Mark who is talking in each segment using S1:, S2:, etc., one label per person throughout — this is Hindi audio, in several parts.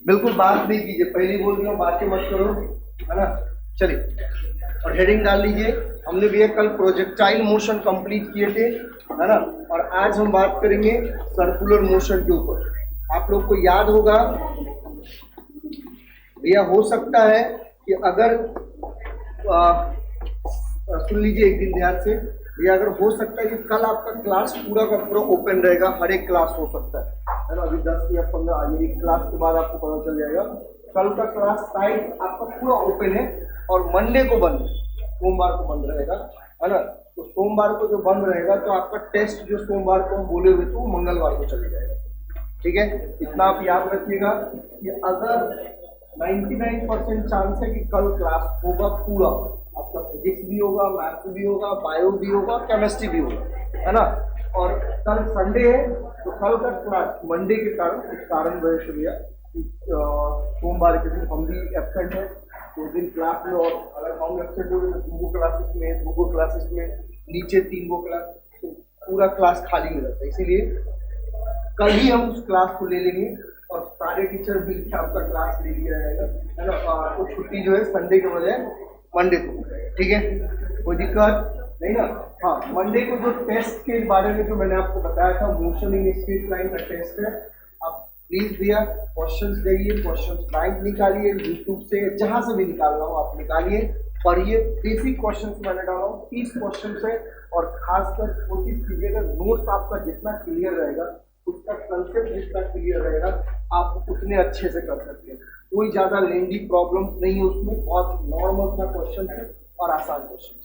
S1: बिल्कुल बात नहीं कीजिए, पहले ही बोल रहा हूँ बातें मत करो, है ना। चलिए और हेडिंग डाल लीजिए। हमने भी कल प्रोजेक्टाइल मोशन कंप्लीट किए थे, है ना। और आज हम बात करेंगे सर्कुलर मोशन के ऊपर। आप लोग को याद होगा भैया, हो सकता है कि अगर सुन लीजिए एक दिन ध्यान से भैया, अगर हो सकता है कि कल आपका क्लास पूरा का पूरा ओपन रहेगा, हर एक क्लास हो सकता है ना। अभी 10 या 15 आज एक क्लास के बाद आपको पता चल जाएगा। कल का क्लास शायद आपका पूरा ओपन है और मंडे को बंद है, सोमवार को बंद रहेगा, है ना। तो सोमवार को जो बंद रहेगा तो आपका टेस्ट जो सोमवार को हम बोले हुए थे वो मंगलवार को चले जाएगा। ठीक है, इतना आप याद रखिएगा कि अगर 99% चांस है कि कल क्लास होगा पूरा, आपका फिजिक्स भी होगा, मैथ्स भी होगा, बायो भी होगा, केमिस्ट्री भी होगा, है ना। और कल संडे है तो कल का क्लास मंडे के कारण कुछ कारण वजह से भैया सोमवार के दिन हम भी एबसेंट है, तो दिन क्लास में। और अगर हम एबसेंट हो गए दो क्लासेस में नीचे 3 क्लास, तो पूरा क्लास खाली में रहता है। इसीलिए कल ही हम उस क्लास को ले लेंगे और सारे टीचर मिलकर आपका क्लास ले लिया जाएगा, है ना। आपको छुट्टी जो है संडे के बजाय मंडे को हो जाएगा, ठीक है, कोई दिक्कत नहीं ना। हाँ, मंडे को जो टेस्ट के बारे में जो मैंने आपको बताया था, मोशन इन स्ट्रेट लाइन का टेस्ट है। आप प्लीज भैया क्वेश्चंस देखिए, क्वेश्चंस बैंक निकालिए यूट्यूब से, जहां से भी निकाल रहा हूँ आप निकालिए, पढ़िए। बेसिक क्वेश्चंस मैंने डाला हूँ 30 क्वेश्चन है, और खासकर कोशिश कीजिएगा नोट्स आपका जितना क्लियर रहेगा, उसका कंसेप्ट जितना क्लियर रहेगा, आप उतने अच्छे से कर सकते हैं। कोई ज्यादा लेंदी प्रॉब्लम नहीं है उसमें, बहुत नॉर्मल सा क्वेश्चन है और आसान क्वेश्चन है।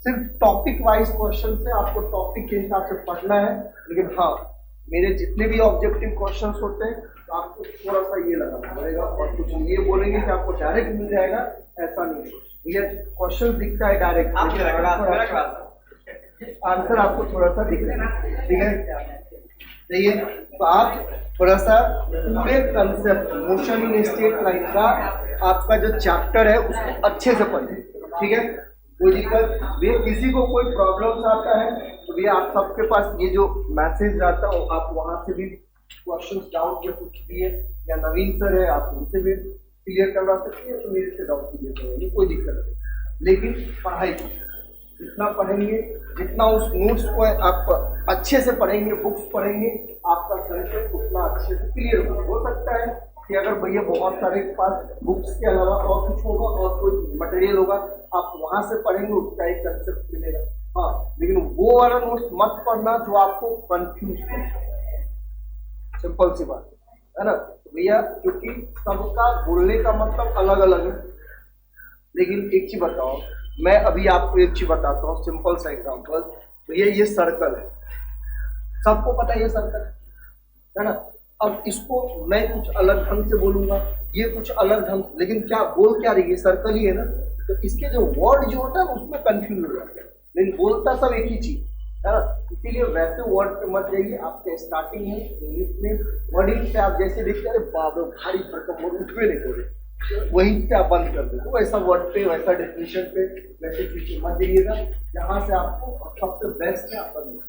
S1: सिर्फ टॉपिक वाइज क्वेश्चन है, आपको टॉपिक के हिसाब से पढ़ना है। लेकिन हाँ, मेरे जितने भी ऑब्जेक्टिव क्वेश्चन होते हैं तो आपको थोड़ा सा ये लगाना पड़ेगा, और कुछ ये बोलेंगे कि आपको डायरेक्ट मिल जाएगा, ऐसा नहीं। ये क्वेश्चन दिखता है डायरेक्ट, आंसर आपको थोड़ा सा दिख रहा है, ठीक है। सही है, तो आप थोड़ा सा पूरे concept motion in straight line का आपका जो चैप्टर है उसको अच्छे से पढ़िए, ठीक है। कोई दिक्कत भैया, किसी को कोई प्रॉब्लम आता है तो भैया आप सबके पास ये जो मैसेज आता है आप वहां से भी क्वेश्चन डाउट या कुछ भी है, या नवीन सर है आप उनसे भी क्लियर करवा सकते हैं, तो मेरे से डाउट क्लियर करेंगे, कोई दिक्कत नहीं। लेकिन पढ़ाई जितना पढ़ेंगे, जितना उस नोट्स को आप अच्छे से पढ़ेंगे, बुक्स पढ़ेंगे, आपका कंसेप्ट उतना अच्छे से क्लियर हो सकता है कि अगर भैया बहुत सारे पास बुक्स के अलावा और कुछ होगा और कोई मटेरियल होगा, आप वहां से पढ़ेंगे, उसका एक कंसेप्ट मिलेगा। हाँ, लेकिन वो वाला नोट्स मत पढ़ना जो आपको कंफ्यूज करे, सिंपल सी बात है ना भैया, क्योंकि सबका बोलने का मतलब अलग अलग है। लेकिन एक चीज बताओ, मैं अभी आपको एक चीज बताता हूँ, सिंपल सा एग्जांपल। भैया ये सर्कल है, सबको पता है ये सर्कल है ना। अब इसको मैं कुछ अलग ढंग से बोलूंगा, ये कुछ अलग ढंग से, लेकिन क्या बोल क्या रही है, सर्कल ही है ना। तो इसके जो वर्ड जो होता है उसमें कंफ्यूज हो जाता है, लेकिन बोलता सब एक ही चीज है ना। इसीलिए वैसे वर्ड पे मत जाइए। आपके स्टार्टिंग में इंग्लिश में वर्डिंग से आप जैसे देखते हैं बाप रे भारी भरकम वर्ड उठवे नहीं बोले, वहीं से आप बंद कर देते। वैसा वर्ड पे, वैसा डेफिनेशन पे, वैसे चीज मत जाइएगा, जहाँ से आपको सबसे बेस्ट है आप बनिए,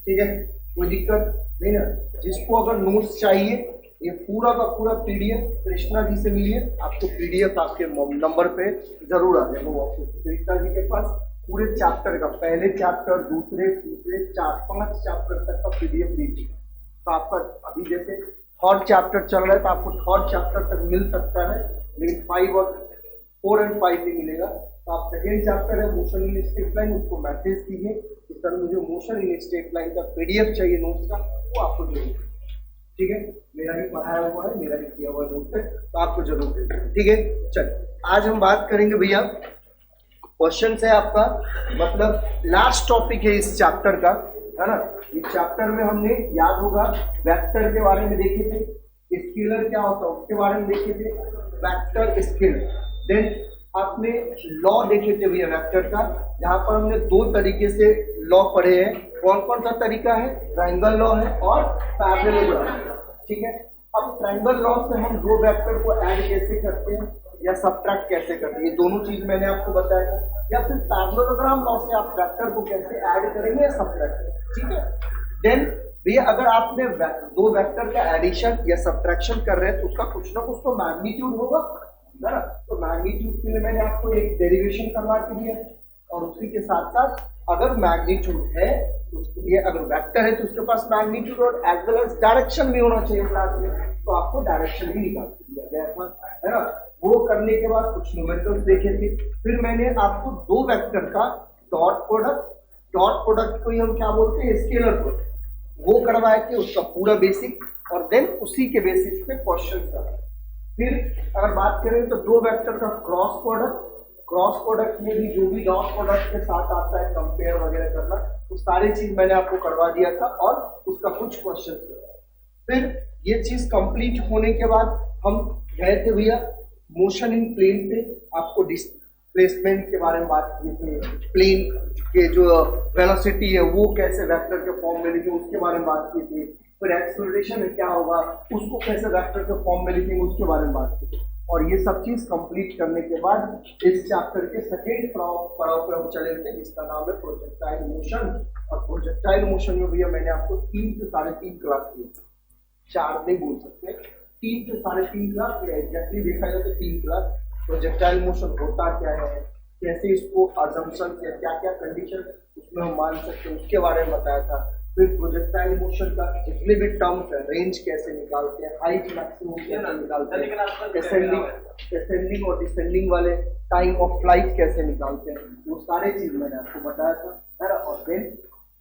S1: ठीक है, कोई दिक्कत नहीं ना। जिसको अगर नोट्स चाहिए, ये पूरा का पूरा पीडीएफ कृष्णा जी से मिलिए, आपको पीडीएफ आपके नंबर पे जरूर आ जाएगा। वो कृष्णा जी के पास पूरे चैप्टर का, पहले चैप्टर, दूसरे, तीसरे, 4-5 चैप्टर तक का पीडीएफ दीजिए। तो आपका अभी जैसे 3rd चैप्टर चल रहा है तो आपको 3rd चैप्टर तक मिल सकता है, लेकिन 4 और 5 नहीं मिलेगा। तो आप 2nd चैप्टर है मोशन इन स्ट्रेट लाइन, उसको मैसेज कीजिए कि सर मुझे मोशन इन स्ट्रेट लाइन का पीडीएफ चाहिए नोट्स का, वो आपको जरूर, ठीक है। मेरा भी पढ़ाया हुआ है, मेरा भी किया हुआ नोट्स है, तो आपको जरूर दे, ठीक है। चलिए आज हम बात करेंगे भैया, क्वेश्चन है आपका, मतलब लास्ट टॉपिक है इस चैप्टर का, है ना। इस चैप्टर में हमने याद होगा वेक्टर के बारे में देखे थे, स्केलर क्या होता है उसके बारे में देखे थे, वेक्टर स्केलर। देन आपने लॉ देखे थे भैया वेक्टर का, जहां पर हमने 2 तरीके से लॉ पढ़े हैं। कौन कौन सा तरीका है, ट्रायंगल लॉ है और पैरेललोग्राम, ठीक है। अब ट्रायंगल लॉ से हम 2 वेक्टर को ऐड कैसे करते हैं या सब्ट्रैक्ट कैसे करते हैं, ये दोनों चीज मैंने आपको बताया। या फिर पैरेललोग्राम लॉ से आप वेक्टर को कैसे ऐड करेंगे या सब्ट्रैक्ट करेंगे, ठीक है। देन भैया अगर आपने दो वेक्टर का एडिशन या सब्ट्रैक्शन कर रहे हैं तो उसका कुछ ना कुछ तो मैग्नीट्यूड होगा, है ना। तो मैग्नीट्यूड के लिए मैंने आपको एक डेरिवेशन करवा के दिया, और उसी के साथ साथ अगर मैग्नीट्यूड है उसको ये, अगर वेक्टर है तो उसके पास मैग्नीट्यूड और एज वेल एज डायरेक्शन भी होना चाहिए साथ में, तो आपको डायरेक्शन भी निकाल के दिया गया था, है ना। वो करने के बाद कुछ न्यूमेरिकल्स देखे थे, फिर मैंने आपको दो वेक्टर का डॉट प्रोडक्ट को ही हम क्या बोलते हैं, स्केलर प्रोडक्ट, वो करवाए थे, उसका पूरा बेसिक, और देन उसी के बेसिस पे क्वेश्चन करवाए। फिर अगर बात करें तो दो वेक्टर का क्रॉस प्रोडक्ट में भी जो भी डॉट प्रोडक्ट के साथ आता है कंपेयर वगैरह करना, वो सारी चीज मैंने आपको करवा दिया था और उसका कुछ क्वेश्चन करवाया। फिर ये चीज कंप्लीट होने के बाद हम गए थे भैया मोशन इन प्लेन पे, आपको डिस्प्लेसमेंट के बारे में बात की थी, प्लेन के जो वेलोसिटी है वो कैसे वेक्टर के फॉर्म में लिखें उसके बारे में बात की थी, फिर एक्सेलरेशन क्या होगा उसको कैसे वेक्टर के फॉर्म में लिखेंगे उसके बारे में बात की थी। और ये सब चीज कंप्लीट करने के बाद इस चैप्टर के सेकेंड पड़ाव पर हम चले थे, जिसका नाम है प्रोजेक्टाइल मोशन। और प्रोजेक्टाइल मोशन में भैया मैंने आपको 3 से 3.5 क्लास दिए, 4 नहीं बोल सकते, 3 से 3.5 क्लास, या एग्जैक्टली देखा जाए तो 3 क्लास। प्रोजेक्टाइल मोशन होता क्या है, कैसे इसको अजम्पशन या क्या क्या कंडीशन उसमें हम मान सकते हैं उसके बारे में बताया था। फिर प्रोजेक्टाइल मोशन का जितने भी टर्म्स है, रेंज कैसे निकालते हैं, हाइट मैक्सिमम कैसे निकालते हैं, असेंडिंग और डिसेंडिंग वाले टाइम ऑफ फ्लाइट कैसे निकालते हैं, वो सारे चीज मैंने आपको बताया था। और देन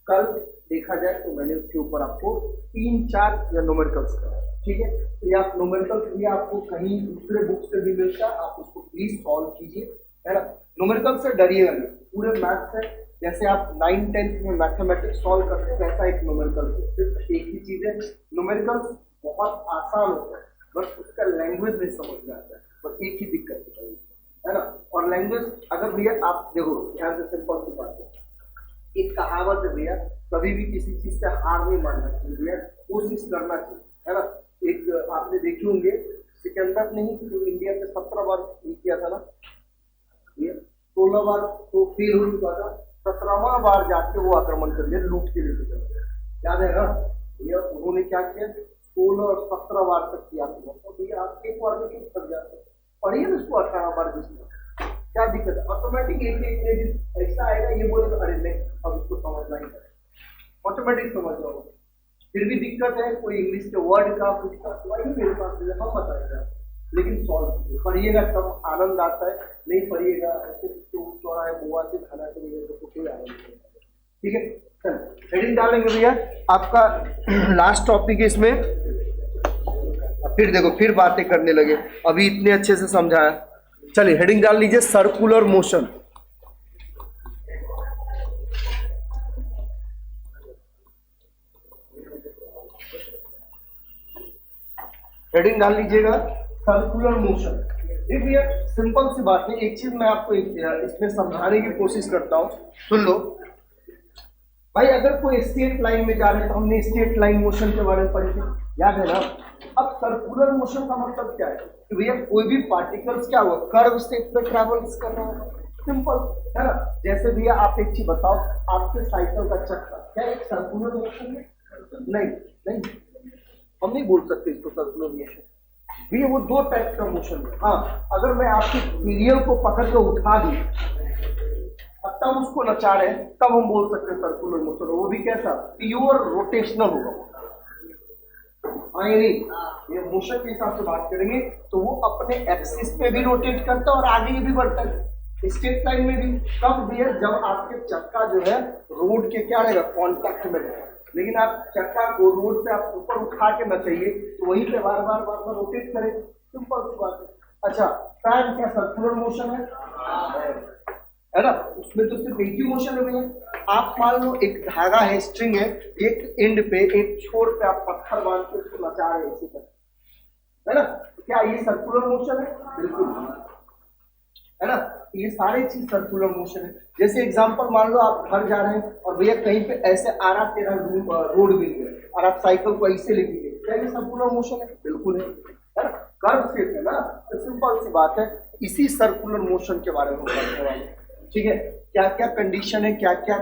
S1: कल देखा जाए तो मैंने उसके ऊपर आपको 3-4 या न्यूमेरिकल्स कराया, ठीक है। तो ये आप न्यूमेरिकल्स भी आपको कहीं दूसरे बुक से भी मिलता है, आप उसको प्लीज सॉल्व कीजिए, है ना। न्यूमेरिकल्स से डरिएगा नहीं, पूरे मैथ्स है, जैसे आप 9-10 में मैथमेटिक्स सॉल्व करते हैं वैसा एक न्यूमेरिकल है, सिर्फ एक ही चीज है, न्यूमेरिकल्स बहुत आसान होता है, बस उसका लैंग्वेज नहीं समझ में आता है, बस एक ही दिक्कत है ना। और लैंग्वेज अगर भैया आप देखो ध्यान से, सिंपल सी बात है, एक कहावत है भैया, कभी भी किसी चीज से हार नहीं मानना चाहिए भैया, कोशिश करना चाहिए, है ना। एक आपने देखे होंगे सिकंदर ने ही जो इंडिया पे 17 बार किया था ना, 16 बार तो फेल हो चुका था, 17वां बार जाके वो आक्रमण कर लिया, लूट के लिए गया, याद है ना भैया। उन्होंने क्या किया, 16 और 17 बार तक किया, तो भैया आप एक बार में क्यों थक जाते हैं, पढ़िए ना उसको 18 बार, जिसमें क्या दिक्कत है, ऑटोमेटिक एक ऐसा आएगा, ये बोलेगा अरे नहीं अब इसको समझना ही है, ऑटोमेटिक समझ जाओगे। फिर भी दिक्कत है कोई इंग्लिश के वर्ड का कुछ का, वही मेरे पास हम बताएंगे, लेकिन सॉल्व कीजिए, पढ़िएगा तब आनंद आता है, नहीं पढ़िएगा ऐसे चौराहे बुआ से खाना चाहिए तो कोई आनंद नहीं, ठीक है। चल हेडिंग डालेंगे भैया, आपका लास्ट टॉपिक है इसमें, फिर देखो फिर बातें करने लगे, अभी इतने अच्छे से समझाया। चलिए हेडिंग डाल लीजिए, सर्कुलर मोशन। हेडिंग डाल लीजिएगा सर्कुलर मोशन। देखिए सिंपल सी बात है, एक चीज मैं आपको इसमें समझाने की कोशिश करता हूं, सुन लो भाई। अगर कोई स्ट्रेट लाइन में जा रहे हैं तो हमने स्ट्रेट लाइन मोशन के बारे में पढ़ी थी, याद है ना। अब सर्कुलर मोशन का मतलब क्या है कि भैया कोई भी पार्टिकल्स क्या हुआ, कर्व शेप में ट्रैवल्स कर रहा है, सिंपल है ना। जैसे भैया आप एक चीज बताओ, आपके साइकिल का चक्का क्या एक सर्कुलर मोशन है? नहीं हम नहीं बोल सकते इसको सर्कुलर मोशन भैया, वो 2 टाइप का मोशन है। हाँ अगर मैं आपकी पीरियल को पकड़ के उठा दी तब उसको नचा रहे हैं, तब हम बोल सकते हैं सर्कुलर मोशन, वो भी कैसा, प्योर रोटेशनल होगा। हाँ ये नहीं, ये मोशन के हिसाब से बात करेंगे तो वो अपने एक्सिस पे भी रोटेट करता है और आगे भी बढ़ता है, स्ट्रेट लाइन में भी। कब भी है, जब आपके चक्का जो है रोड के क्या रहेगा, कॉन्टैक्ट में रहेगा। लेकिन आप चक्का को रोड से आप ऊपर उठा के न चाहिए तो वहीं पे बार बार रोटेट करें, सिंपल सी बात है। अच्छा फैन क्या सर्कुलर मोशन है ना, उसमें तो सिर्फ एक ही मोशन है भैया। आप मान लो एक धागा है, स्ट्रिंग है, एक एंड पे एक छोर पे आप पत्थर बांध के उसको नचा रहे हैं इसी तरह, है ना। क्या ये सर्कुलर मोशन है? बिल्कुल है ना। ये सारी चीज सर्कुलर मोशन है। जैसे एग्जांपल मान लो आप घर जा रहे हैं और भैया कहीं पे ऐसे आरा तेरा रोड मिल गया और आप साइकिल को ऐसे लेके गए, क्या ये सर्कुलर मोशन है? बिल्कुल है ना। कर्व शेप है ना, तो सिंपल सी बात है, इसी सर्कुलर मोशन के बारे में पढ़ने वाले, ठीक है। क्या क्या कंडीशन है, क्या क्या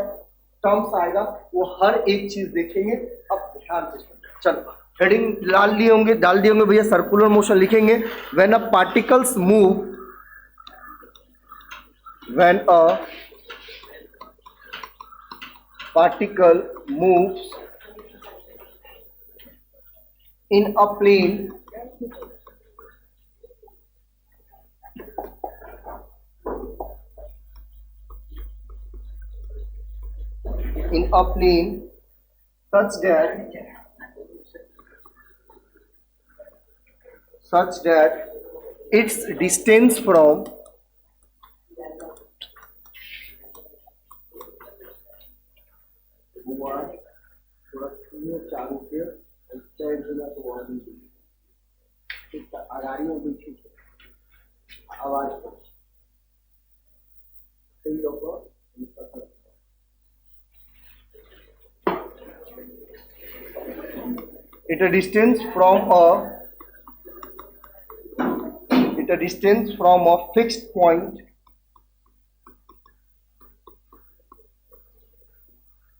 S1: टर्म्स आएगा, वो हर एक चीज देखेंगे। अब ध्यान से सुनो। चलो हेडिंग डाल दिए होंगे भैया। सर्कुलर मोशन लिखेंगे। When a particles move, when a particle moves in a plane such that its distance from at a distance from a fixed point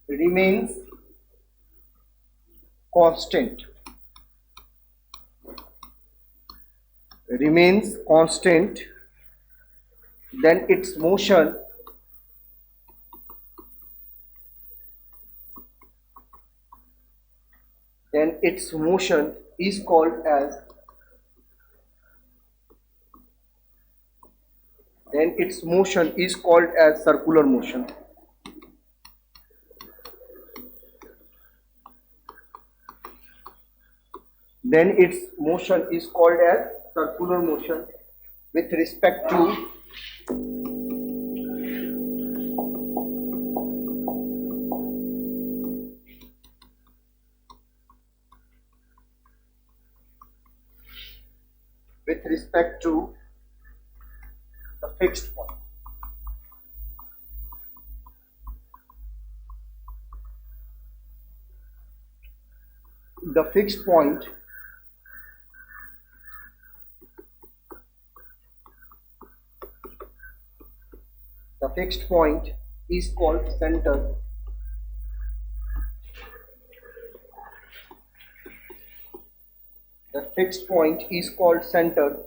S1: remains constant, then its motion is called as circular motion. Then its motion is called as circular motion with respect to the fixed point. The fixed point is called center. The fixed point is called center,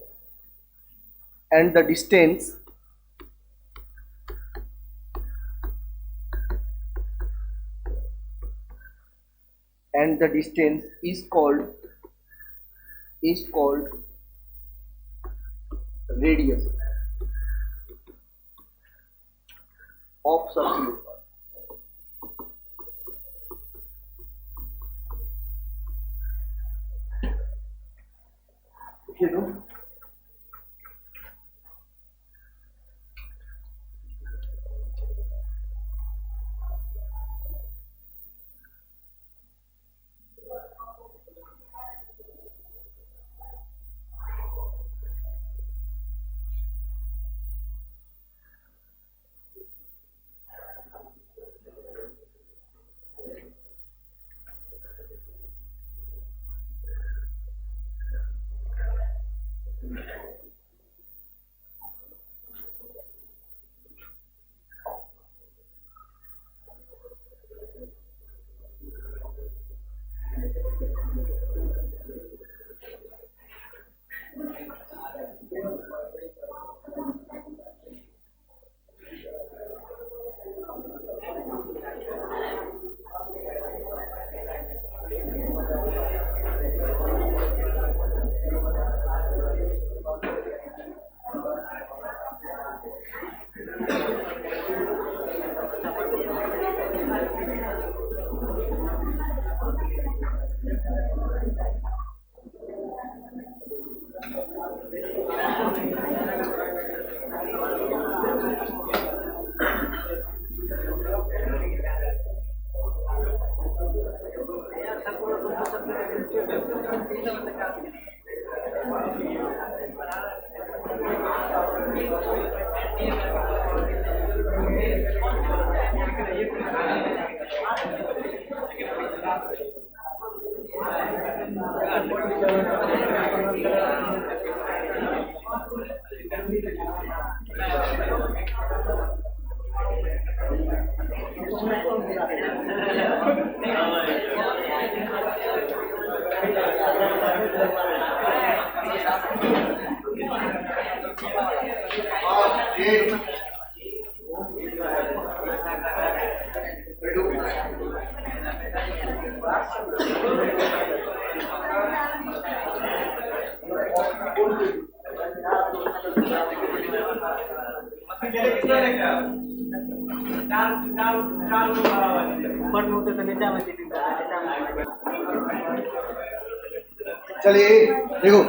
S1: and the distance is called radius of circular. You know, चलिए देखो,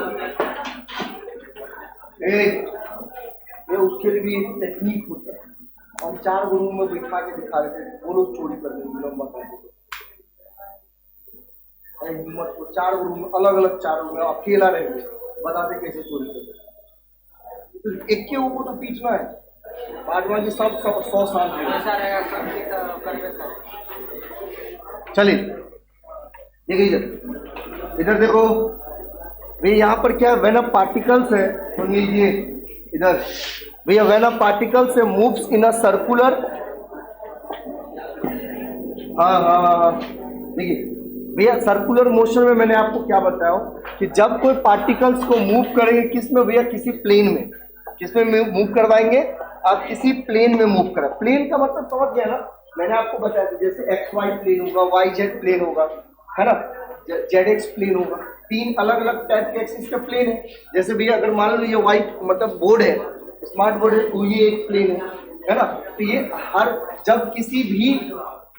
S1: ये उसके लिए भी एक टेक्निक होता है। हम 4 रूम में बिठा के दिखा रहे थे, वो लोग चोरी कर देंगे, हिम्मत को 4 रूम में अलग अलग 4 रूम में अकेला रहेंगे, बताते कैसे चोरी करते। तो एक के ऊपर तो पीछना है, बाद में सब 100 साल चलिए देखिए इधर देखो भैया, यहाँ पर क्या वेन ऑफ पार्टिकल्स है, सुन लीजिए इधर भैया, वेन ऑफ पार्टिकल्स है मूव्स इन अ सर्कुलर, हाँ देखिए भैया, सर्कुलर मोशन में मैंने आपको क्या बताया कि जब कोई पार्टिकल्स को मूव करेंगे किस में भैया, किसी प्लेन में, किसमें मूव करवाएंगे आप, किसी प्लेन में मूव करा। प्लेन का मतलब समझ गया ना, मैंने आपको बताया था जैसे एक्स वाई प्लेन होगा, वाई जेड प्लेन होगा, है ना, जेड एक्स प्लेन होगा, 3 अलग अलग टाइप के एक्सिस का प्लेन है। जैसे भैया अगर मान लो ये वाइट मतलब बोर्ड है, स्मार्ट बोर्ड है, तो ये एक प्लेन है ना। तो ये हर जब किसी भी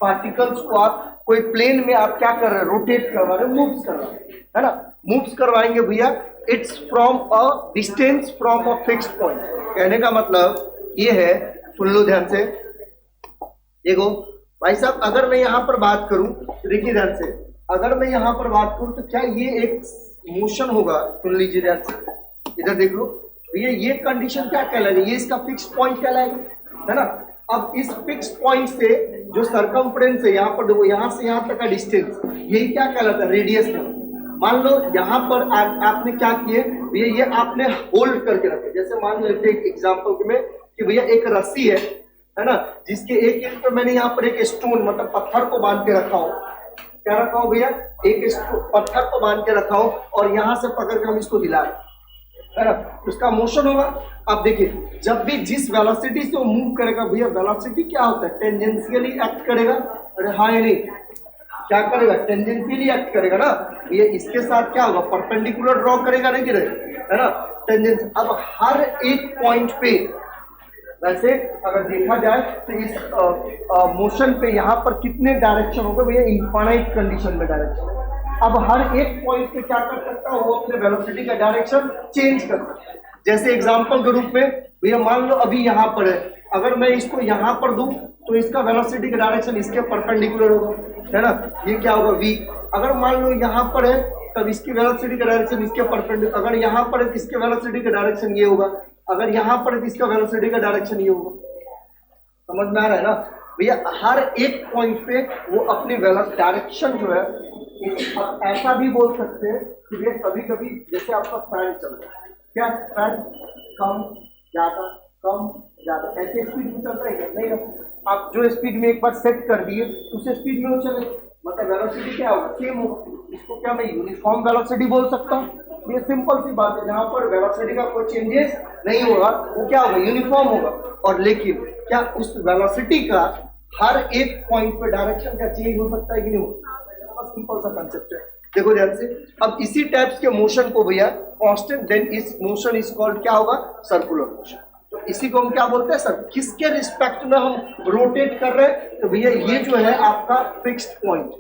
S1: पार्टिकल्स को आप कोई प्लेन में आप क्या कर रहे हैं, रोटेट करवा रहे हैं, मूव्स कर रहे हैं, है ना, मूव्स करवाएंगे भैया, it's from a distance from a fixed point. कहने का मतलब ये है, सुन लो ध्यान से, देखो भाई साहब, अगर मैं यहां पर बात करूं तो देखिए ध्यान से, अगर मैं यहां पर बात करूं तो क्या ये एक मोशन होगा, सुन लीजिए ध्यान से, इधर देख लो भैया, ये कंडीशन क्या कहलाएगा, ये इसका फिक्स्ड पॉइंट कहलाएगा, है ना। अब इस फिक्स पॉइंट से जो सर्कमफ्रेंस है, यहाँ पर देखो, यहाँ से यहाँ तक का डिस्टेंस, यही क्या कहलाता है, रेडियस है। मान लो यहाँ पर आपने क्या किए भैया, ये आपने होल्ड करके रखे। जैसे मान लेते हैं एग्जांपल में कि भैया एक रस्सी है ना, जिसके एक एंड पर मैंने यहाँ पर एक स्टोन मतलब पत्थर को बांध के रखा हो, क्या रखा हो भैया, एक पत्थर को बांध के रखा हो, और यहाँ से पकड़ के हम इसको हिला रहे, है ना, उसका मोशन होगा। अब देखिए, जब भी जिस वेलोसिटी से वो मूव करेगा भैया, वेलोसिटी क्या होता है, टेंजेंशियली एक्ट करेगा। अरे हाँ या नहीं, क्या करेगा, टेंजेंशियली एक्ट करेगा ना। ये इसके साथ क्या होगा, परपेंडिकुलर ड्रॉ करेगा, नहीं करेगा, है ना, टेंजेंसी। अब हर एक पॉइंट पे, वैसे अगर देखा जाए तो इस मोशन पे यहाँ पर कितने डायरेक्शन होंगे भैया, इनफाइनाइट कंडीशन में डायरेक्शन। अब हर एक पॉइंट पे क्या कर सकता है, वो अपने वेलोसिटी का डायरेक्शन चेंज कर सकता है। जैसे एग्जांपल के रूप में भैया, मान लो अभी यहाँ पर है, अगर मैं इसको यहाँ पर दूं तो इसका वेलोसिटी का डायरेक्शन इसके परपेंडिकुलर होगा, है ना, ये क्या होगा, v। अगर मान लो यहाँ पर है तब इसकी वेलोसिटी का डायरेक्शन इसके परपेंडिकुलर, अगर यहाँ पर है तो इसके वेलोसिटी का डायरेक्शन ये होगा, अगर यहाँ पर है तो इसका वेलोसिटी का डायरेक्शन ये होगा। समझ में आ रहा है ना भैया, हर एक पॉइंट पे वो अपनी डायरेक्शन जो है, आप ऐसा भी बोल सकते हैं कि भैया कभी कभी जैसे आपका फैन चल रहा है, क्या फैन कम ज्यादा कम ज्यादा ऐसे स्पीड में चल रहा है क्या, नहीं ना। आप जो स्पीड में एक बार सेट कर दिए उस स्पीड में वो चले, मतलब वेलोसिटी क्या होगा, सेम होगा। इसको क्या मैं यूनिफॉर्म वेलोसिटी बोल सकता हूँ, ये सिंपल सी बात है, जहाँ पर वेलोसिटी का कोई चेंजेस नहीं होगा वो क्या होगा, यूनिफॉर्म होगा। और लेकिन क्या उस वेलोसिटी का हर एक पॉइंट पे डायरेक्शन का चेंज हो सकता है कि नहीं होगा, सिंपल सा कंसेप्ट है। देखो ध्यान से, अब इसी टाइप्स के मोशन को भैया कांस्टेंट, देन इस मोशन इज कॉल्ड क्या होगा, सर्कुलर मोशन। तो इसी को हम क्या बोलते हैं सर, किसके रिस्पेक्ट में हम रोटेट कर रहे हैं, तो भैया ये जो है आपका फिक्स्ड पॉइंट,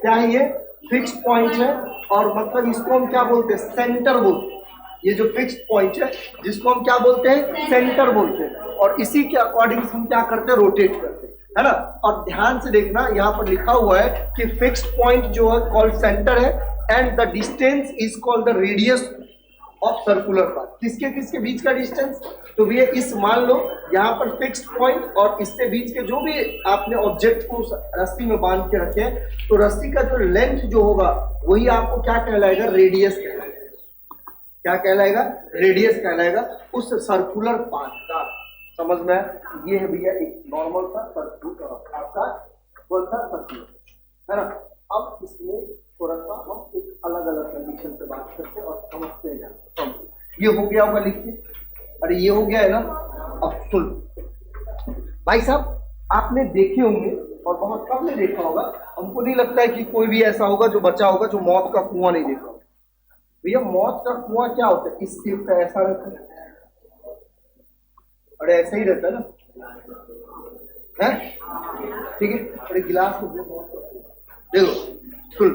S1: क्या है ये, फिक्स्ड पॉइंट है। और मतलब इसको हम क्या बोलते हैं, सेंटर बोलते हैं। ये जो फिक्स्ड पॉइंट है जिसको हम क्या बोलते हैं, सेंटर बोलते हैं। और इसी के अकॉर्डिंग हम क्या करते हैं, रोटेट करते हैं, है ना। और ध्यान से देखना, यहाँ पर लिखा हुआ है कि फिक्स्ड पॉइंट जो है कॉल्ड सेंटर है, and the distance is called the radius of circular path. किसके किसके बीच का डिस्टेंस, तो भैया इस मान लो यहाँ पर फिक्स्ड पॉइंट और इससे बीच के जो भी आपने ऑब्जेक्ट को रस्सी में बांध के रखे हैं, तो रस्सी का जो लेंथ जो होगा वही आपको क्या कहलाएगा, रेडियस कहलाएगा। क्या कहलाएगा, रेडियस कहलाएगा उस सर्कुलर पाथ का। समझ में, ये है भैया एक नॉर्मल सा सर्कुलर आपका कौन सा सर्कुलर, है ना। अब इसमें थोड़ा सा हम एक अलग अलग कंडीशन पे बात करते हैं और समझते हैं। ये हो गया होगा लिख के, अरे ये हो गया है ना। अब सुन भाई साहब, आपने देखे होंगे और बहुत कम ने देखा होगा, हमको नहीं लगता है कि कोई भी ऐसा होगा जो बचा होगा जो मौत का कुआं नहीं देखा होगा। भैया मौत का कुआं क्या होता है? इस शेप का ऐसा रहता है, अरे ऐसा ही रहता है ना, है ठीक है। अरे गिलास को देखो सुन,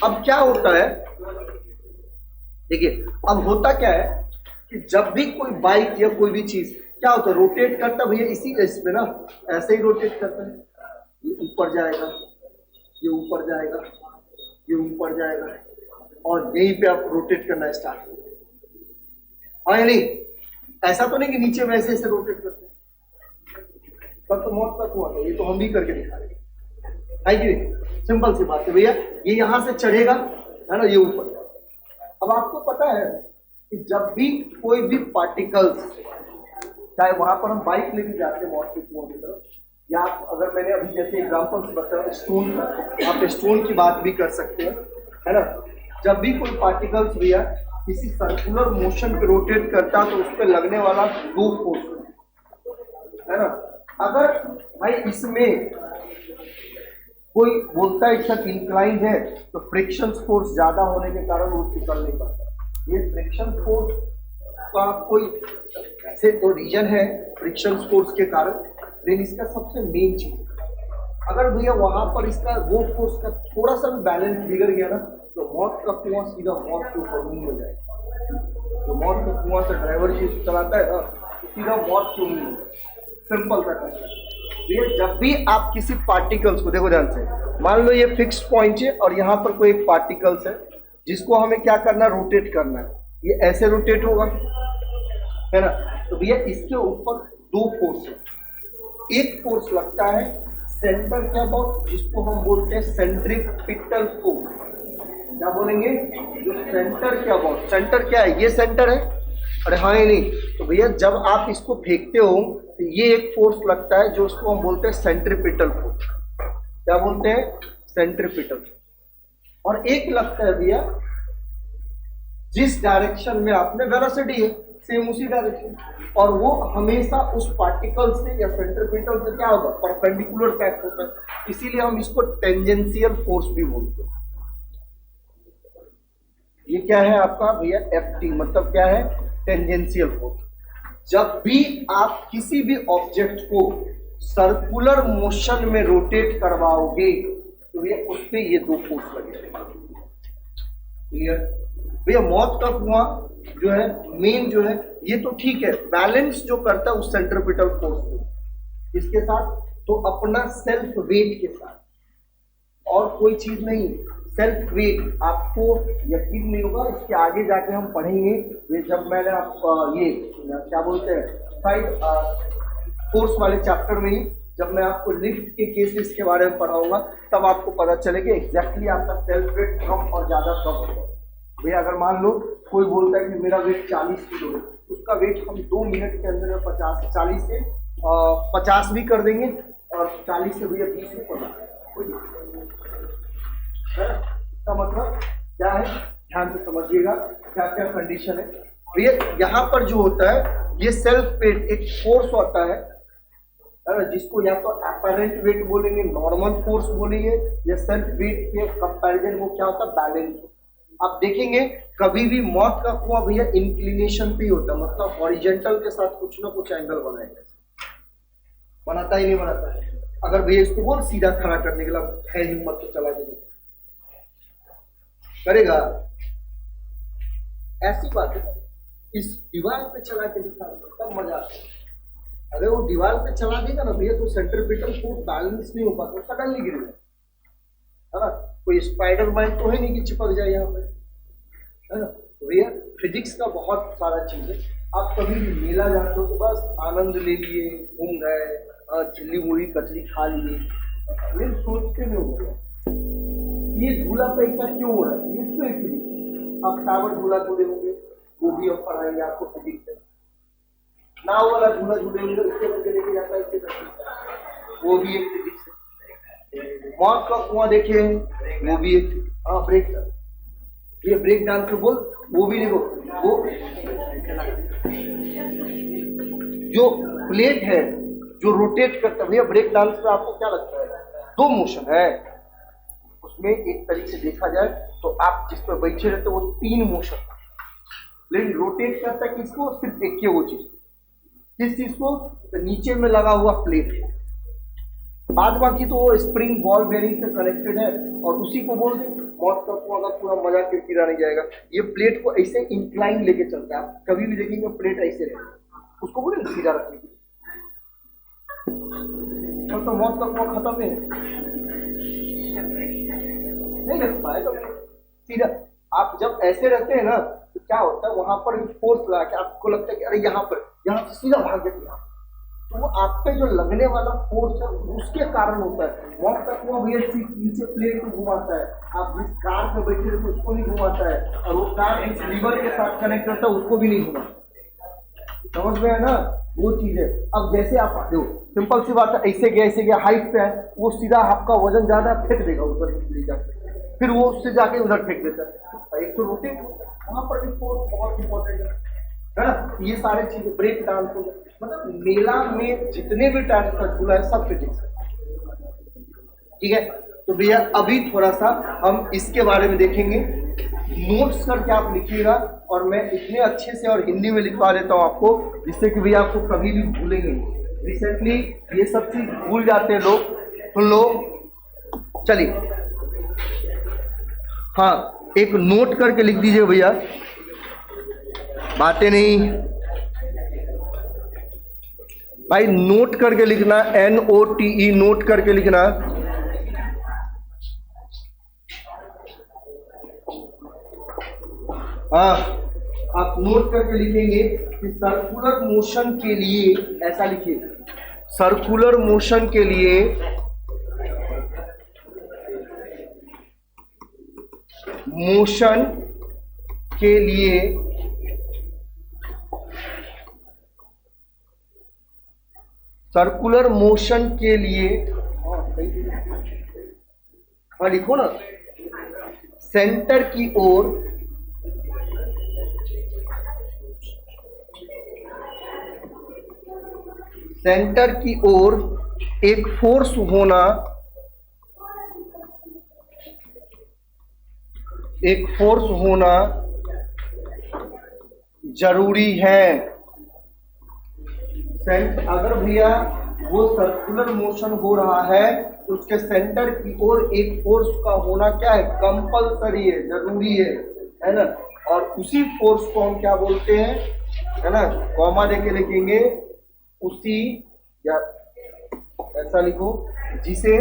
S1: अब क्या होता है देखिए, अब होता क्या है कि जब भी कोई बाइक या कोई भी चीज क्या होता है, रोटेट करता है भैया इसी इसमें ना, ऐसे ही रोटेट करता है। ये ऊपर जाएगा, ये ऊपर जाएगा, ये ऊपर जाएगा, और यहीं पे आप रोटेट करना स्टार्ट करो। हाँ या नहीं? ऐसा तो नहीं कि नीचे वैसे ऐसे रोटेट करते हैं, तब तो मौत का कुआं है। ये तो हम भी करके दिखा रहे हैं कि सिंपल सी बात है भैया। ये यहां से चढ़ेगा है ना, ये ऊपर। अब आपको पता है कि जब भी कोई भी पार्टिकल्स, चाहे वहां पर हम बाइक लेके जाते हैं मौत के कुआं की तरफ, या अगर मैंने अभी जैसे एग्जांपल से बताया स्टोन का, आप स्टोन की बात भी कर सकते हैं, है ना। जब भी कोई पार्टिकल्स भैया किसी सर्कुलर मोशन पे रोटेट करता है तो उस पर लगने वाला दो फोर्स है ना। अगर भाई इसमें कोई बोलता है कि इंक्लाइंड है तो फ्रिक्शन फोर्स ज्यादा होने के कारण वो निकल नहीं पाता। ये फ्रिक्शन फोर्स का कोई ऐसे तो रीजन है फ्रिक्शन फोर्स के कारण, लेकिन इसका सबसे मेन चीज, अगर भैया वहां पर इसका वो फोर्स का थोड़ा सा भी बैलेंस बिगड़ गया ना, तो मौत का कुआं सीधा मौत के ऊपर नहीं हो जाएगा। जो मौत का कुआं से ड्राइवर जी चलाता है ना, तो सीधा मौत क्यों नहीं हो, सिंपल सा करता है। भैया जब भी आप किसी पार्टिकल्स को देखो ध्यान से, मान लो ये फिक्स पॉइंट है और यहाँ पर कोई एक पार्टिकल्स है जिसको हमें क्या करना है, रोटेट करना है। ये ऐसे रोटेट होगा है ना, तो भैया इसके ऊपर दो फोर्स है। एक फोर्स लगता है सेंटर के अबाउट, जिसको हम बोलते हैं सेंट्रीपिटल फोर्स। क्या बोलेंगे? जो सेंटर के अबाउट, सेंटर क्या है? ये सेंटर है, अरे हाँ ही नहीं, तो भैया जब आप इसको फेंकते हो तो ये एक फोर्स लगता है जो उसको हम बोलते हैं सेंट्रीपिटल फोर्स। क्या बोलते हैं? सेंट्रीपिटल। और एक लगता है भैया जिस डायरेक्शन में आपने वेलोसिटी है सेम उसी डायरेक्शन, और वो हमेशा उस पार्टिकल से या सेंट्रीपिटल से क्या होगा, परपेंडिकुलर पैक होता है। इसीलिए हम इसको टेंजेंशियल फोर्स भी बोलते हैं। ये क्या है आपका भैया? एफटी, मतलब क्या है? Tangential force. जब भी आप किसी भी ऑब्जेक्ट को सर्कुलर मोशन में रोटेट करवाओगे तो ये उस पे ये दो फोर्स लगेगा। क्लियर भैया? मौत का कुआं जो है मेन जो है, ये तो ठीक है, बैलेंस जो करता है उस सेंट्रीपिटल फोर्स को इसके साथ, तो अपना सेल्फ वेट के साथ, और कोई चीज नहीं। सेल्फ वेट आपको यकीन नहीं होगा, इसके आगे जाके हम पढ़ेंगे। जब मैंने आप ये क्या बोलते हैं साइड फोर्स वाले चैप्टर में ही जब मैं आपको लिफ्ट के केसेस के बारे में पढ़ाऊंगा, तब आपको पता चलेगा एग्जैक्टली आपका सेल्फ वेट कम और ज्यादा कब होगा। भैया अगर मान लो कोई बोलता है कि मेरा वेट 40 किलो है, उसका वेट हम 2 मिनट के अंदर 40 से 50 भी कर देंगे, और 40 से भैया 20 भी पड़ा कोई। इसका मतलब क्या है, ध्यान से समझिएगा क्या क्या कंडीशन है भैया। यहाँ पर जो होता है ये सेल्फ वेट एक फोर्स होता है जिसको या तो अपरेंट वेट बोलेंगे, नॉर्मल फोर्स बोलेंगे, या सेल्फ वेट के कंपैरिजन वो क्या होता है, बैलेंस। आप देखेंगे कभी भी मौत का कुआं भैया इंक्लिनेशन पे ही होता है, मतलब हॉरिजॉन्टल के साथ कुछ ना कुछ एंगल बनाएगा, बनाता ही नहीं बनाता है। अगर भैया इसको बोल सीधा खड़ा करने के लिए है हिम्मत तो चला के करेगा, ऐसी बात है। इस दीवार पे चला के दिखा तब मजा आता है। अगर वो दीवार पे चला देगा ना भैया तो सेंट्रीपिटल फोर्स बैलेंस नहीं हो पाता, सडनली गिर जाए, है ना। कोई स्पाइडर मैन तो है नहीं कि चिपक जाए यहाँ पे, है ना। तो भैया फिजिक्स का बहुत सारा चीज है। आप कभी भी मेला जाते हो तो बस आनंद ले लिए, घूम गए, चिल्ली मुड़ी कचरी खा लिए, लेकिन सोचते नहीं हो ये झूला पैसा क्यों हो रहा है, ये क्यों फिजिक्स। आप टावर झूला झूले होंगे, वो भी हम पढ़ाएंगे आपको फिजिक्स है। नाव वाला झूला झूले होंगे, उसके बच्चे लेके जाता है, वो भी एक फिजिक्स है। मौत का कुआं देखे, वो भी एक, हाँ ब्रेक, ये ब्रेक डांस को बोल, वो भी देखो, वो जो प्लेट है जो रोटेट करता है, भैया ब्रेक डांस में आपको क्या लगता है, दो मोशन है उसमें, एक तरीके से देखा जाए तो आप जिस पर बैठे रहते हो वो तीन मोशन, लेकिन रोटेट करता है किसको, सिर्फ एक ही वो चीज, किस चीज को, तो नीचे में लगा हुआ प्लेट, बाद बाकी तो वो स्प्रिंग बॉल बेयरिंग से कनेक्टेड है, और उसी को बोल दे मौत का कुआं का पूरा मजा किरकिरा नहीं जाएगा। ये प्लेट को ऐसे इंक्लाइन लेके चलता है, आप कभी भी देखेंगे प्लेट ऐसे रहे, उसको बोले सीधा रखने के लिए, तो मौत का कुआं खत्म है, नहीं रख पाएगा सीधा। आप जब ऐसे रहते हैं ना तो क्या होता है, वहां पर फोर्स लगा के आपको लगता है कि अरे यहाँ से सीधा भाग जाते हैं, तो वो आप पे जो लगने वाला फोर्स है उसके कारण होता है। मौत का कुआं भैया नीचे प्लेट को घुमाता है, आप जिस कार में बैठे रहते उसको नहीं घुमाता है, और वो कार जिस लीवर के साथ कनेक्ट करता है उसको भी नहीं घुमाता, समझ गए ना, वो चीज है। अब जैसे आप आते हो, सिंपल सी बात है, ऐसे गया हाइट पे है, वो सीधा आपका वजन ज्यादा फेंक देगा ऊपर ले जाके, फिर वो उससे जाके उधर फेंक देता है, एक तो रोटेट वहां पर भी फोर्स बहुत इंपॉर्टेंट है ना। ये सारे चीजें ब्रेक डांस हो, मतलब मेला में जितने भी टाइप का झूला है सब फिजिक्स है, ठीक है। तो भैया अभी थोड़ा सा हम इसके बारे में देखेंगे, नोट्स करके आप लिखिएगा, और मैं इतने अच्छे से और हिंदी में लिखवा देता हूँ आपको, जिससे कि भैया आपको कभी भी भूलेंगे। रिसेंटली ये सब चीज भूल जाते हैं लोग, सुन लो, चलिए हाँ एक नोट करके लिख दीजिए भैया, बातें नहीं भाई, नोट करके लिखना, NOTE नोट करके लिखना। हाँ आप नोट करके लिखेंगे कि सर्कुलर मोशन के लिए, ऐसा लिखिए, सर्कुलर मोशन के लिए सर्कुलर मोशन के लिए हाँ लिखो ना, सेंटर की ओर एक फोर्स होना जरूरी है। अगर भैया वो सर्कुलर मोशन हो रहा है तो उसके सेंटर की ओर एक फोर्स का होना क्या है, कंपलसरी है, जरूरी है ना। और उसी फोर्स को हम क्या बोलते हैं, है ना, कॉमा देके लिखेंगे, उसी, या ऐसा लिखो, जिसे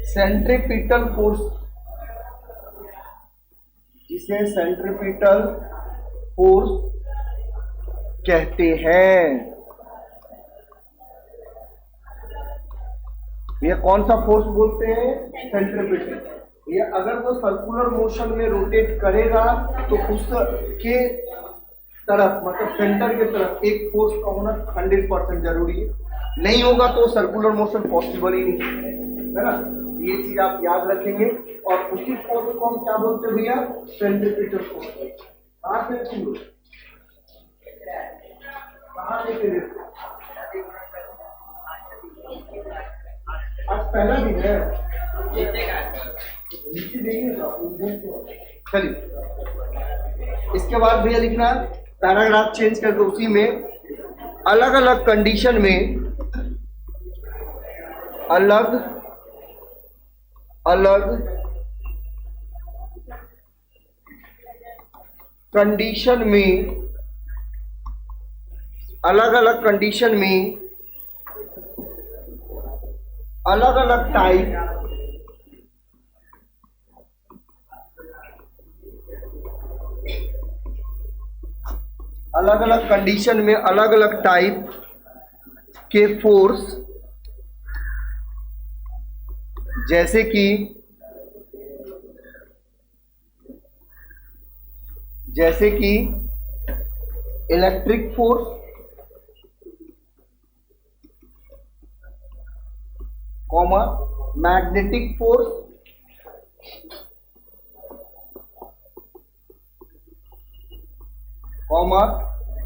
S1: सेंट्रीपिटल फोर्स कहते हैं। ये कौन सा फोर्स बोलते हैं, सेंट्रीपिटल। ये अगर वो सर्कुलर मोशन में रोटेट करेगा तो उसके तरफ, मतलब सेंटर के तरफ एक फोर्स का होना 100% जरूरी है, नहीं होगा तो सर्कुलर मोशन पॉसिबल ही नहीं है ना। ये चीज आप याद रखेंगे, और उसी फोर्स को हम क्या बोलते हैं भैया, सेंट्रीपिटल फोर्स। आज पहला दिन है, चलिए इसके बाद भैया लिखना, पैराग्राफ चेंज करके उसी में अलग अलग कंडीशन में अलग अलग कंडीशन में अलग अलग टाइप के फोर्स, जैसे कि electric force, comma magnetic force, comma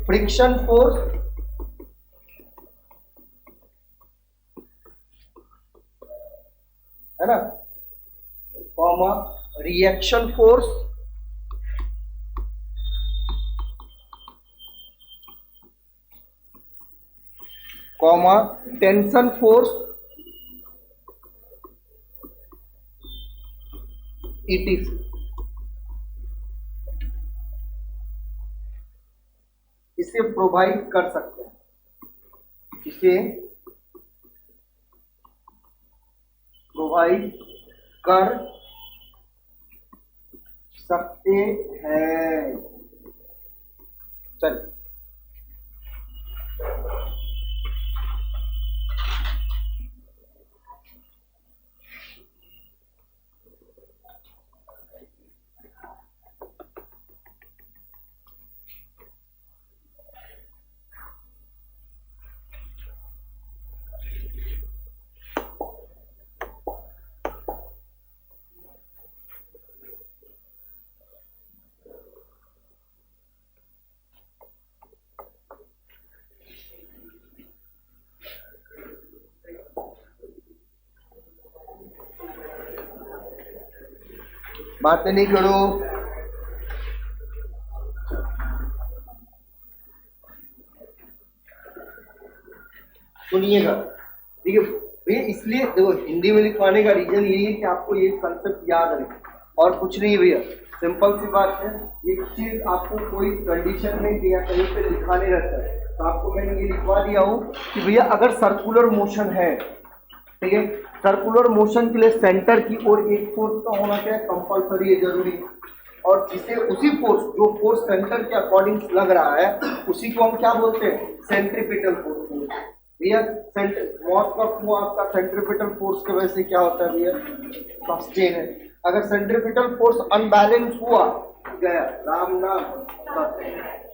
S1: friction force, है ना, comma reaction force, comma tension force, ETC। इसे प्रोवाइड कर सकते हैं, इसे प्रोवाइड कर सकते हैं। चलिए, बातें नहीं करो। सुनिएगा, ठीक है भैया। इसलिए देखो, हिंदी में लिखवाने का रीजन यही है कि आपको ये कंसेप्ट याद रहे, और कुछ नहीं है भैया। सिंपल सी बात है, एक चीज आपको कोई कंडीशन में या कहीं पे लिखाने रहता है, तो आपको मैंने ये लिखवा दिया हूँ कि भैया अगर सर्कुलर मोशन है, ठीक है, सर्कुलर मोशन के लिए सेंटर की ओर एक फोर्स का होना क्या है, कंपलसरी है, जरूरी है। और जिसे उसी फोर्स, जो फोर्स सेंटर के अकॉर्डिंग लग रहा है, उसी को हम क्या बोलते हैं, सेंट्रीपिटल फोर्स बोलते हैं भैया। मौत का कुआं आपका सेंट्रीपिटल फोर्स की वजह से क्या होता है भैया, सस्टेन है। अगर सेंट्रीपिटल फोर्स अनबैलेंस हुआ, गया राम नाम,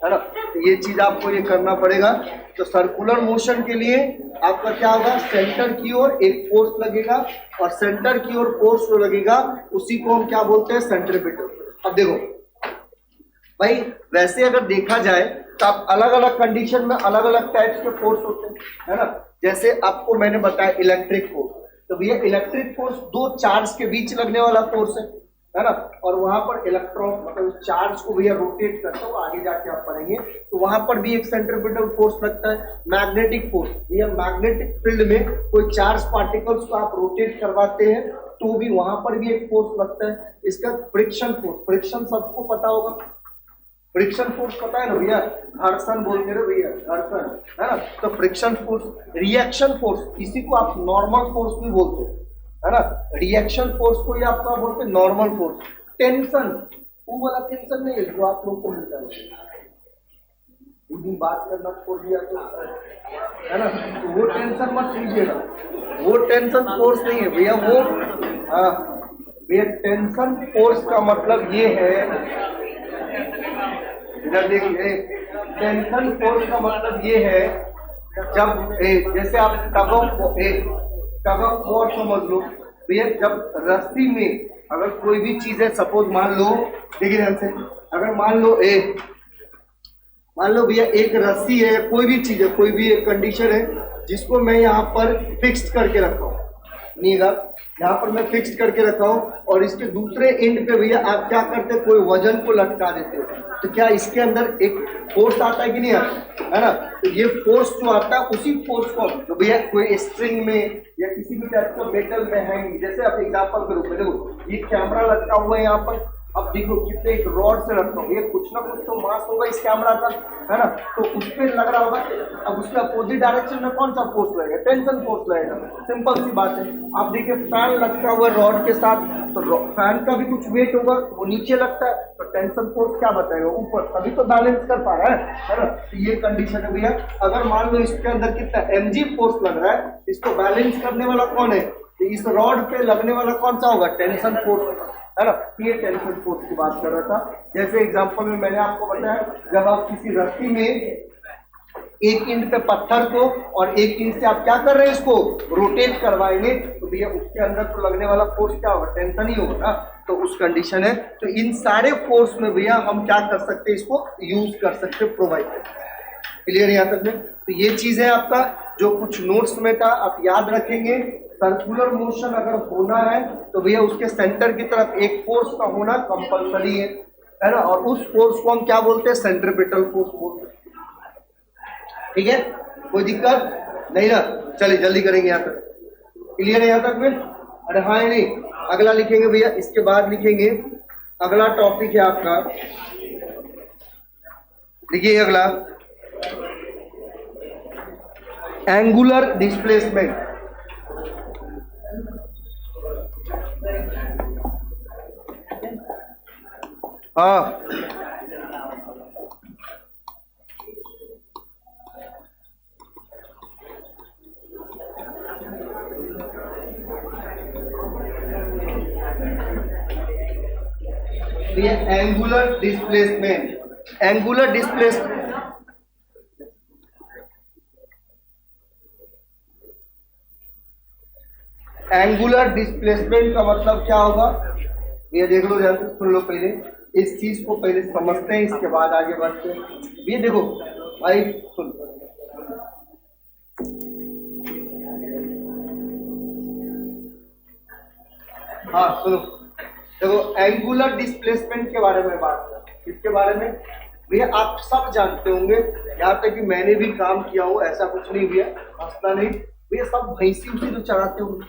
S1: है ना। तो ये चीज आपको ये करना पड़ेगा। तो सर्कुलर मोशन के लिए आपका क्या होगा, सेंटर की ओर एक फोर्स लगेगा, और सेंटर की ओर फोर्स जो लगेगा उसी को हम क्या बोलते हैं, सेंट्रीपिटल। अब देखो भाई, वैसे अगर देखा जाए तो आप अलग अलग कंडीशन में अलग अलग टाइप्स के फोर्स होते हैं, है ना। जैसे आपको मैंने बताया इलेक्ट्रिक फोर्स, तो भैया इलेक्ट्रिक फोर्स दो चार्ज के बीच लगने वाला फोर्स है ना। और वहां पर इलेक्ट्रॉन मतलब चार्ज को भैया रोटेट करता है, आगे जाके आप पढ़ेंगे, तो वहां पर भी एक सेंट्रीपिटल फोर्स लगता है। मैग्नेटिक फोर्स, भैया मैग्नेटिक फील्ड में कोई चार्ज पार्टिकल्स को आप रोटेट करवाते हैं तो भी वहां पर भी एक फोर्स लगता है। इसका फ्रिक्शन फोर्स, फ्रिक्शन सबको पता होगा, फ्रिक्शन फोर्स पता है ना भैया, घर्षण बोलते हैं भैया, घर्षण, है ना। तो फ्रिक्शन फोर्स, रिएक्शन फोर्स, इसी को आप नॉर्मल फोर्स भी बोलते हैं, है ना। रिएक्शन फोर्स को ही आप क्या बोलते हैं, नॉर्मल फोर्स। टेंशन, वो वाला टेंशन नहीं है जो आप लोग को मिलता है, बात करना छोड़ दिया तो, है ना, तो वो टेंशन मत लीजिएगा, वो टेंशन फोर्स नहीं है भैया। वो भैया टेंशन फोर्स का मतलब ये है, इधर देखिए, टेंशन फोर्स का मतलब ये है, जब जैसे आप टग ऑफ वॉर समझ लो भैया, जब रस्सी में अगर कोई भी चीज है, सपोज मान लो, देखिए ध्यान से, अगर मान लो भैया एक रस्सी है, कोई भी चीज है, कोई भी एक कंडीशन है जिसको मैं यहाँ पर फिक्स करके रखा हूँ, यहाँ पर मैं फिक्स करके रखा हूँ, और इसके दूसरे एंड पे भैया आप क्या करते हैं, कोई वजन को लटका देते हो, तो क्या इसके अंदर एक फोर्स आता है कि नहीं आता, है ना। तो ये फोर्स जो आता है, उसी फोर्स को जो भैया कोई स्ट्रिंग में या किसी भी टाइप का मेटल में है, जैसे आप एग्जाम्पल करो, देखो ये कैमरा लटका हुआ है यहाँ पर, अब देखो कितने एक रॉड से रखता हूँ, ये कुछ ना कुछ तो मास होगा इस कैमरा का, है ना। तो उस पर लग रहा होगा, अब उसके अपोजिट डायरेक्शन में कौन सा फोर्स लगेगा, टेंशन फोर्स लगेगा। सिंपल सी बात है। आप देखिए फैन लटका हुआ है रॉड के साथ, तो फैन का भी कुछ वेट होगा, वो नीचे लगता है, तो टेंशन फोर्स क्या बताएगा, ऊपर, तभी तो बैलेंस कर पा रहा है ना। तो ये कंडीशन है भैया। अगर मान लो इसके अंदर कितना mg फोर्स लग रहा है, इसको बैलेंस करने वाला कौन है, तो इस रॉड पे लगने वाला कौन सा होगा, टेंशन फोर्स, है ना। ये टेंशन फोर्स की बात कर रहा था। जैसे एग्जांपल में मैंने आपको बताया, जब आप किसी रस्सी में एक इंच पे पत्थर को और एक इंच से आप क्या कर रहे हैं, इसको रोटेट करवाएंगे, तो भैया उसके अंदर तो लगने वाला फोर्स क्या होगा, टेंशन ही होगा ना। तो उस कंडीशन है। तो इन सारे फोर्स में भैया हम क्या कर सकते हैं, इसको यूज कर सकते हैं, प्रोवाइड। क्लियर यहाँ तक में। तो ये चीज है आपका जो कुछ नोट्स में था, आप याद रखेंगे। सर्कुलर मोशन अगर होना है तो भैया उसके सेंटर की तरफ एक फोर्स का होना कंपलसरी है ना। और उस फोर्स को हम क्या बोलते हैं, सेंट्रीपिटल फोर्स बोलते हैं। ठीक है, कोई दिक्कत नहीं ना। चलिए जल्दी करेंगे यहाँ तक। क्लियर है यहाँ तक में। अरे हाँ या नहीं। अगला लिखेंगे भैया, इसके बाद लिखेंगे अगला टॉपिक है आपका, देखिए अगला एंगुलर डिस्प्लेसमेंट। हाँ ये angular displacement, angular displacement angular displacement का मतलब क्या होगा, ये देख लो, ध्यान से सुन लो। पहले इस चीज को पहले समझते हैं, इसके बाद आगे बढ़ते हैं। ये देखो भाई, सुन, हाँ सुनो, देखो एंगुलर डिस्प्लेसमेंट के बारे में बात करें। इसके बारे में भैया आप सब जानते होंगे, यहाँ तक कि मैंने भी काम किया हूँ, ऐसा कुछ नहीं भैया, हंसना नहीं भैया। सब भैंसी उसी तो चढ़ाते होंगे।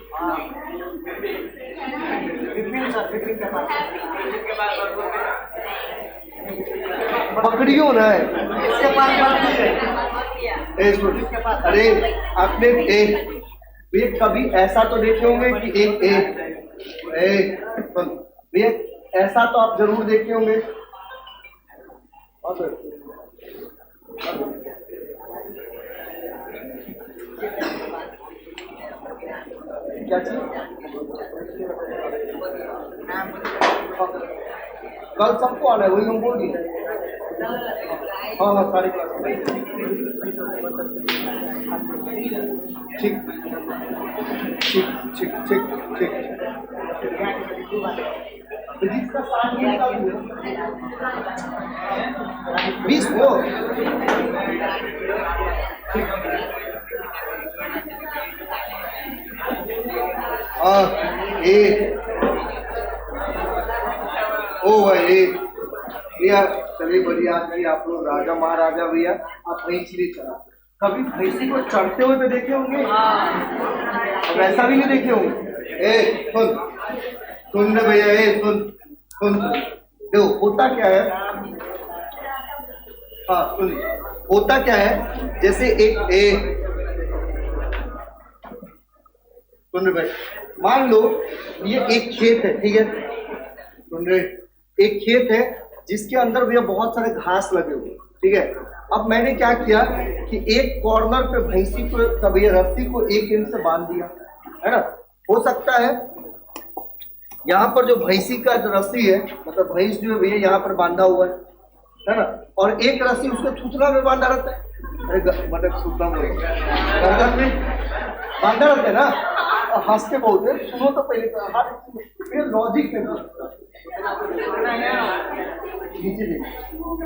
S1: बकरियों ना है इसके पास। अरे आपने भैया कभी ऐसा तो देखे होंगे कि भैया ऐसा तो आप जरूर देखे होंगे। क्या चीज, कल सबको आना है, वही हम बोल दिए। हाँ हाँ, साढ़े क्लास ठीक ठीक ठीक ठीक ठीक। फिजिक्स का 60 मिनट का 20 वो ओ भाई भैया, चलिए बढ़िया आदमी आप लोग, राजा महाराजा भैया। आप भैंसी नहीं चढ़ा, कभी भैंसी को चढ़ते हुए तो देखे होंगे, अब ऐसा भी नहीं देखे होंगे। सुन सुन रे भैया, सुन सुन, देखो होता क्या है, हाँ सुन, होता क्या है, जैसे एक सुन रहे भाई, मान लो ये एक खेत है, ठीक है, सुन रहे, एक खेत है जिसके अंदर भैया बहुत सारे घास लगे हुए, ठीक है। अब मैंने क्या किया कि एक कॉर्नर पे भैंसी को, भैया रस्सी को एक इंच से बांध दिया, है ना। हो सकता है यहाँ पर जो भैंसी का जो रस्सी है, मतलब भैंस जो है भैया यहाँ पर बांधा हुआ है ना, और एक रस्सी उसके थुथला में बांधा रहता है, अरे मतलब थुथला में, गर्दन में बांधा रहता है ना। हंसते बहुत है, सुनो तो पहले लॉजिक है,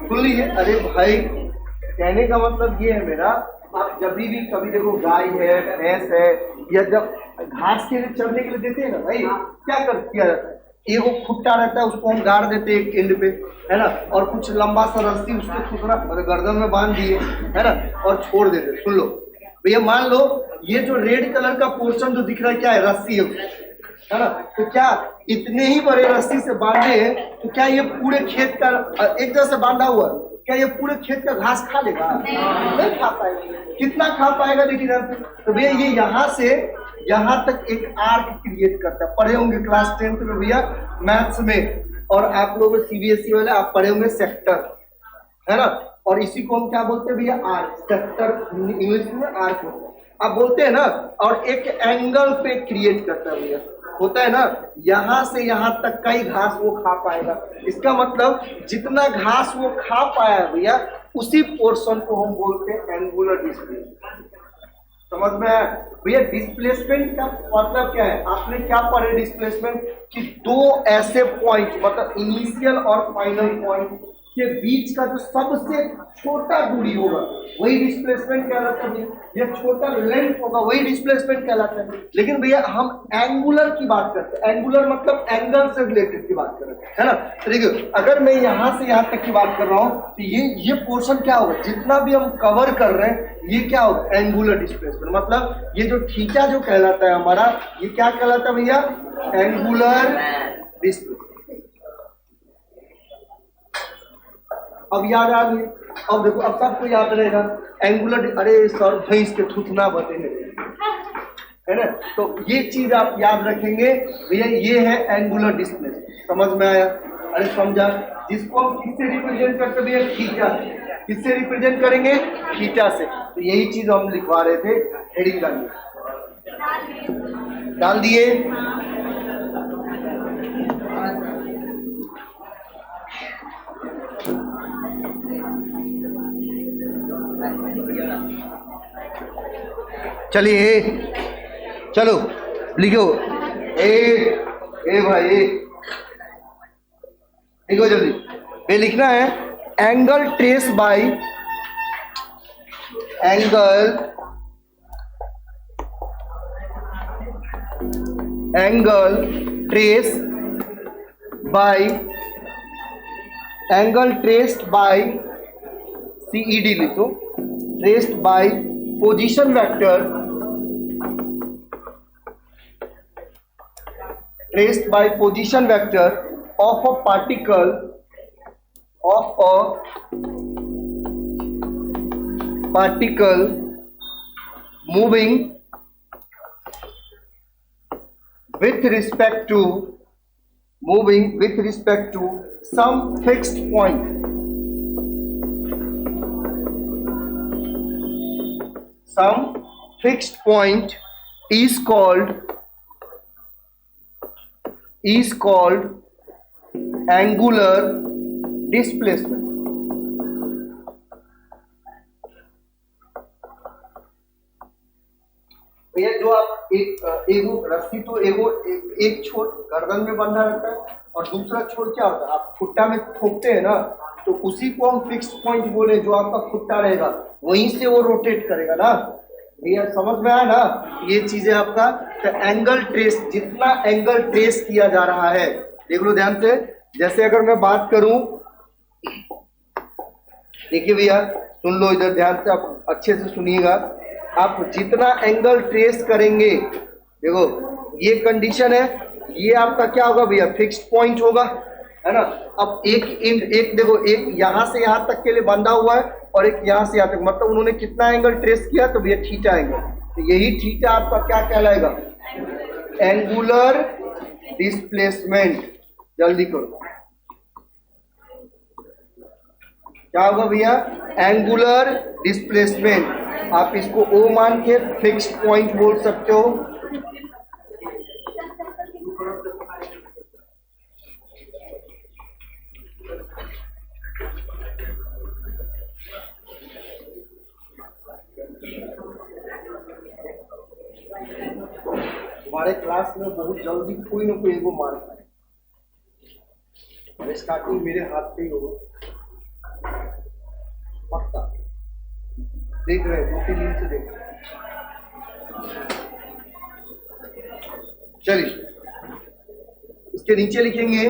S1: सुन लीजिए। अरे भाई, कहने का मतलब ये है मेरा, आप जब भी कभी देखो गाय है, भैंस है, या जब घास के लिए चढ़ने के लिए देते हैं ना भाई, क्या किया जाता है, एक वो खुट्टा रहता है, उसको हम गाड़ देते हैं एक एंड पे, है ना, और कुछ लंबा सा रस्सी उसके थुथरा मतलब गर्दन में बांध दिए, है ना, और छोड़ देते। सुन लो भैया, मान लो ये जो रेड कलर का पोर्शन जो दिख रहा है, क्या है, रस्सी है ना। तो क्या इतने ही बड़े रस्सी से बांधे हैं, तो क्या ये पूरे खेत का एक जैसे बांधा हुआ, क्या ये पूरे खेत का घास खा लेगा? नहीं खा पाएगा। कितना खा पाएगा देखिए। तो भैया ये यहाँ से यहाँ तक एक आर्क क्रिएट करता है। पढ़े होंगे क्लास 10th में भैया मैथ्स में, और आप लोग सीबीएसई वाले आप पढ़े होंगे सेक्टर, है ना, और इसी को हम क्या बोलते हैं भैया, आर्क। सेक्टर इंग्लिश में आर्क होता है। आप बोलते हैं ना, और एक एंगल पे क्रिएट करता है भैया, होता है ना, यहां से यहां तक का ही घास वो खा पाएगा। इसका मतलब जितना घास वो खा पाया भैया, उसी पोर्शन को हम बोलते हैं एंगुलर डिस्प्लेसमेंट। समझ में आया भैया? डिस्प्लेसमेंट का मतलब क्या है? आपने क्या पढ़े डिस्प्लेसमेंट कि दो ऐसे पॉइंट, मतलब इनिशियल और फाइनल पॉइंट के बीच का जो सबसे छोटा दूरी होगा वही डिस्प्लेसमेंट कहलाता है। ये छोटा लेंथ होगा वही डिस्प्लेसमेंट कहलाता है। लेकिन भैया हम एंगुलर की बात करते हैं, एंगुलर मतलब एंगल से रिलेटेड की बात कर रहे हैं, है ना? तो देखिए, अगर मैं यहां से यहां तक की बात कर रहा हूं तो ये पोर्शन क्या होगा, जितना भी हम कवर कर रहे हैं ये क्या होगा, एंगुलर डिस्प्लेसमेंट। मतलब ये जो थीटा जो कहलाता है हमारा, ये क्या कहलाता है भैया, एंगुलर डिस्प्लेसमेंट। अब याद आ गई, अब देखो, अब सबको याद रहेगा एंगुलर। अरे सर भैंस के थूथना बते है ना, तो ये चीज आप याद रखेंगे भैया, ये है एंगुलर डिस्प्लेसमेंट। समझ में आया? अरे समझा? जिसको हम किससे रिप्रेजेंट करते भैया, थीटा। किससे रिप्रेजेंट करेंगे, थीटा से। तो यही चीज हम लिखवा रहे थे, हेडिंग डाल दिए। चलिए चलो लिखो, ए भाई लिखो जल्दी। ये लिखना है angle trace by angle trace by CED लिखो, traced by position vector, traced by position vector of a particle moving with respect to some fixed point. Some fixed point is called angular displacement. भैया जो आप एगो रस्सी तो एक छोर गर्दन में बंधा रहता है और दूसरा छोर क्या होता है, आप खुट्टा में ठोकते हैं ना, तो उसी को हम फिक्स्ड पॉइंट बोले। जो आपका खुट्टा रहेगा वहीं से वो रोटेट करेगा ना भैया, समझ में आया ना? ये चीजें आपका तो एंगल ट्रेस, जितना एंगल ट्रेस किया जा रहा है, देख लो ध्यान से। जैसे अगर मैं बात करूं, देखिए भैया सुन लो इधर ध्यान से, आप अच्छे से सुनिएगा। आप जितना एंगल ट्रेस करेंगे, देखो ये कंडीशन है, ये आपका क्या होगा भैया, फिक्स्ड पॉइंट होगा, है ना? अब एक देखो, एक यहां से यहां तक के लिए बंधा हुआ है और एक यहां से यहां तक, मतलब उन्होंने कितना एंगल ट्रेस किया, तो भैया थीटा एंगल। तो यही थीटा आपका क्या कहलाएगा, एंगुलर डिस्प्लेसमेंट। जल्दी करो, क्या होगा भैया, एंगुलर डिस्प्लेसमेंट। आप इसको O मान के फिक्स्ड पॉइंट बोल सकते हो। हमारे क्लास में बहुत जल्दी कोई ना कोई एगो मारता है, स्टार्टिंग मेरे हाथ से ही होगा पक्का। देख रहे हैं 2-3 दिन से देख रहे हैं। चलिए इसके नीचे लिखेंगे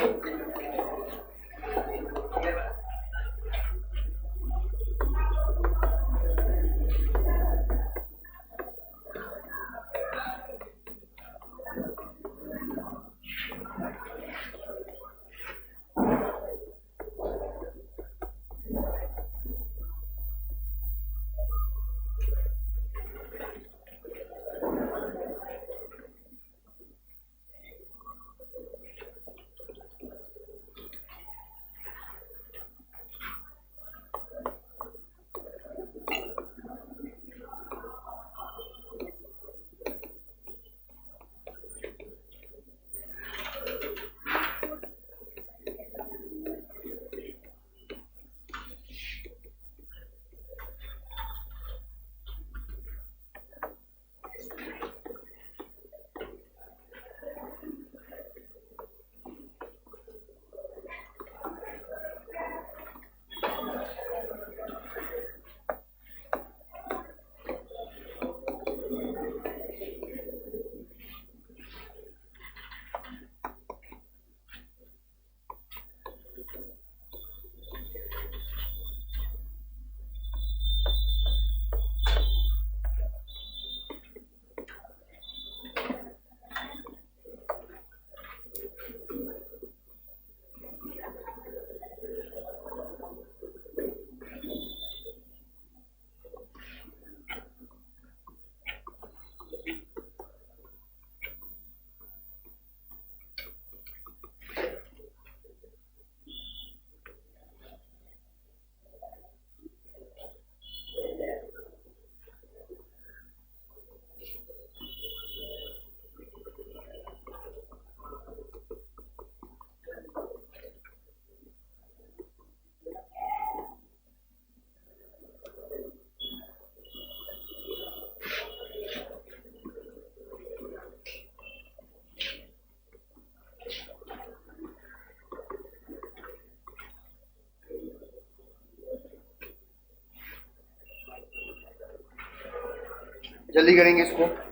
S1: जल्दी करेंगे इसको।